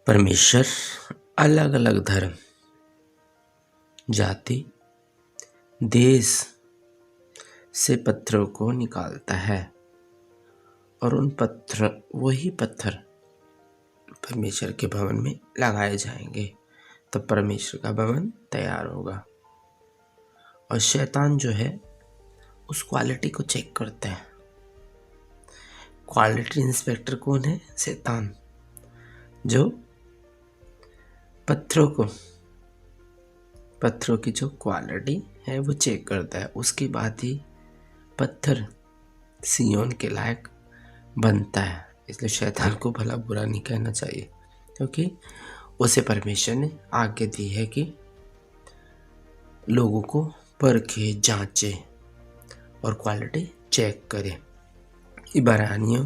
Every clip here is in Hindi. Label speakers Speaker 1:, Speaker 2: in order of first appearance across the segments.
Speaker 1: परमेश्वर अलग अलग धर्म, जाति, देश से पत्थरों को निकालता है और वही पत्थर परमेश्वर के भवन में लगाए जाएंगे, तब परमेश्वर का भवन तैयार होगा। और शैतान जो है उस क्वालिटी को चेक करता है। क्वालिटी इंस्पेक्टर कौन है? शैतान, जो पत्थरों की जो क्वालिटी है वो चेक करता है। उसके बाद ही पत्थर सिय्योन के लायक बनता है। इसलिए शैतान को भला बुरा नहीं कहना चाहिए, क्योंकि उसे परमेश्वर ने आज्ञा दी है कि लोगों को परखे, जांचे और क्वालिटी चेक करे। इब्रानियों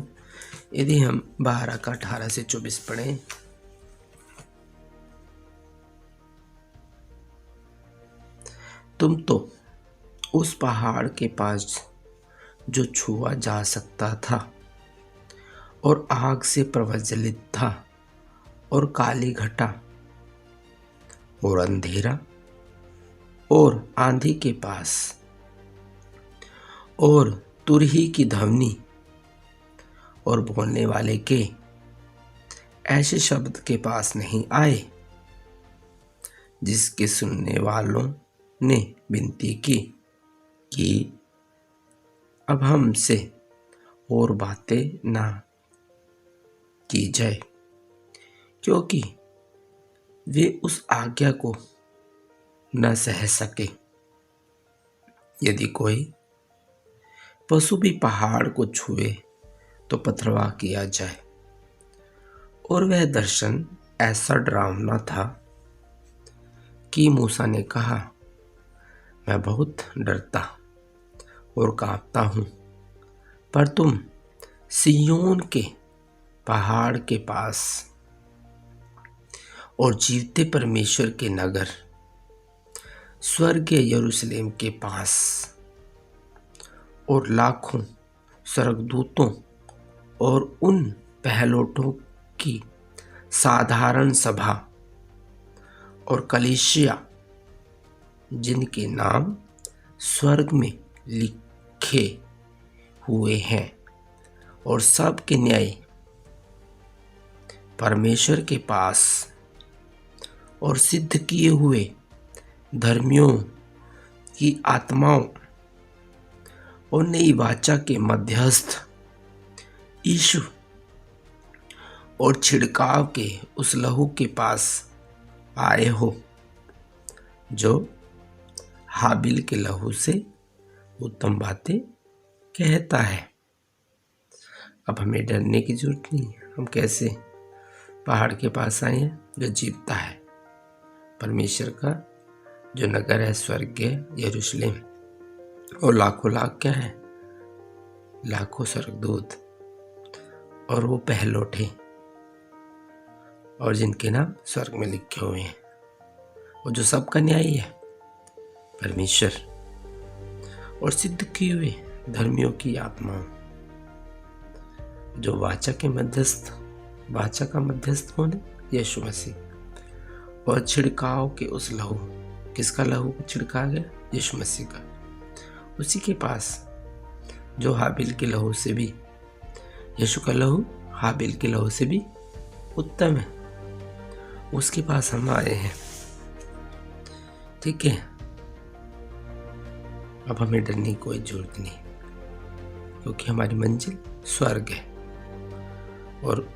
Speaker 1: यदि हम 12 का 18 से 24 पढ़ें, तुम तो उस पहाड़ के पास जो छुआ जा सकता था और आग से प्रज्वलित था और काली घटा और अंधेरा और आंधी के पास और तुरही की ध्वनि और बोलने वाले के ऐसे शब्द के पास नहीं आए, जिसके सुनने वालों ने विनती की कि अब हमसे और बातें ना की जाए, क्योंकि वे उस आज्ञा को न सह सके। यदि कोई पशु भी पहाड़ को छुए तो पथरवाह किया जाए। और वह दर्शन ऐसा डरावना था कि मूसा ने कहा, मैं बहुत डरता और कांपता हूँ। पर तुम सिय्योन के पहाड़ के पास और जीवते परमेश्वर के नगर स्वर्गीय यरूशलेम के पास और लाखों स्वर्गदूतों और उन पहलोठों की साधारण सभा और कलीसिया, जिनके नाम स्वर्ग में लिखे हुए हैं, और सबके न्याय परमेश्वर के पास और सिद्ध किए हुए धर्मियों की आत्माओं और नई वाचा के मध्यस्थ यीशु और छिड़काव के उस लहू के पास आए हो, जो हाबिल के लहू से उत्तम बातें कहता है। अब हमें डरने की जरूरत नहीं। हम कैसे पहाड़ के पास आए हैं जो जीवता है, परमेश्वर का जो नगर है स्वर्गीय यरूशलेम, और लाखों लाख क्या है, लाखों स्वर्गदूत और वो पहलोठे और जिनके नाम स्वर्ग में लिखे हुए हैं, और जो सबका न्यायी है परमेश्वर, और सिद्ध किए हुए धर्मियों की आत्मा, जो वाचा का मध्यस्थ कौन है? यीशु मसीह, और छिड़काव के उस लहू, किसका लहू छिड़का गया? यीशु मसीह का। उसी के पास जो हाबिल के लहू से भी, यीशु का लहू हाबिल के लहू से भी उत्तम है, उसके पास हम आए हैं। ठीक है, अब हमें डरने की कोई जरूरत नहीं, क्योंकि हमारी मंजिल स्वर्ग है। और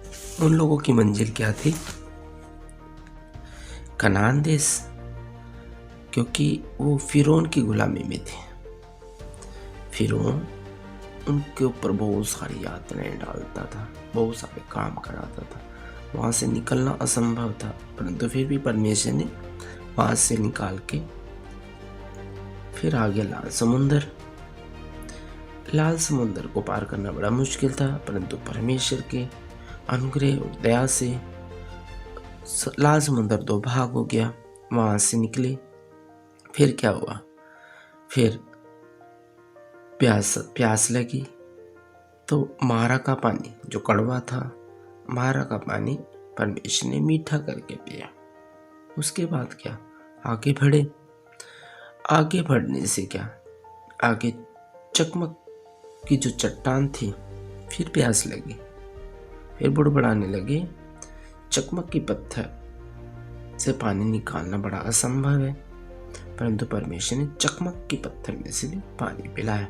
Speaker 1: उन लोगों की मंजिल क्या थी? कनान देश, क्योंकि वो फिरौन की गुलामी में थे। फिरौन उनके ऊपर बहुत सारी यातनाएं डालता था, बहुत सारे काम कराता था, वहां से निकलना असंभव था, परंतु फिर भी परमेश्वर ने वहां से निकाल के फिर आगे लाल समुंदर को पार करना बड़ा मुश्किल था, परंतु परमेश्वर के अनुग्रह और दया से लाल समुंदर 2 भाग हो गया, वहां से निकले। फिर क्या हुआ? फिर प्यास लगी तो मारा का पानी जो कड़वा था, मारा का पानी परमेश्वर ने मीठा करके पिया। उसके बाद क्या, आगे बढ़े। आगे बढ़ने से क्या, आगे चकमक की जो चट्टान थी फिर प्यास लगी, फिर बुड़बुड़ाने लगे। चकमक की पत्थर से पानी निकालना बड़ा असंभव है, परंतु परमेश्वर ने चकमक की पत्थर में से भी पानी पिलाया।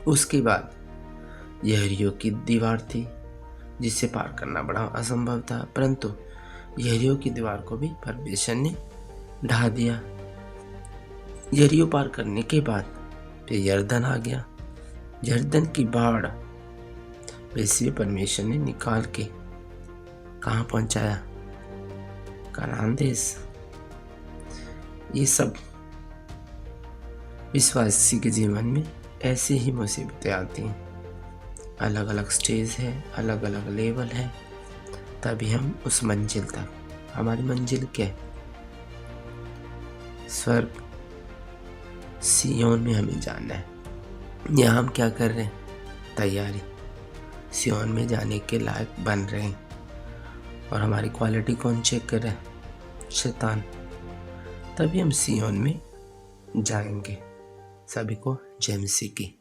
Speaker 1: उसके बाद यरीहो की दीवार थी जिसे पार करना बड़ा असंभव था, परंतु यरीहो की दीवार को भी परमेश्वर ने ढा दिया। यरीहो पार करने के बाद फिर यरदन आ गया। यरदन की बाढ़ वैसे भी परमेश्वर ने निकाल के कहाँ पहुंचाया, कनान देश। ये सब विश्वासी के जीवन में ऐसे ही मुसीबतें आती हैं। अलग अलग स्टेज है, अलग अलग लेवल है, तभी हम उस मंजिल तक, हमारी मंजिल क्या है, स्वर्ग सियोन में हमें जाना है। यहाँ हम क्या कर रहे हैं, तैयारी सियोन में जाने के लायक बन रहे हैं। और हमारी क्वालिटी कौन चेक कर रहा है, शैतान। तभी हम सियोन में जाएंगे। सभी को जय मसीह की।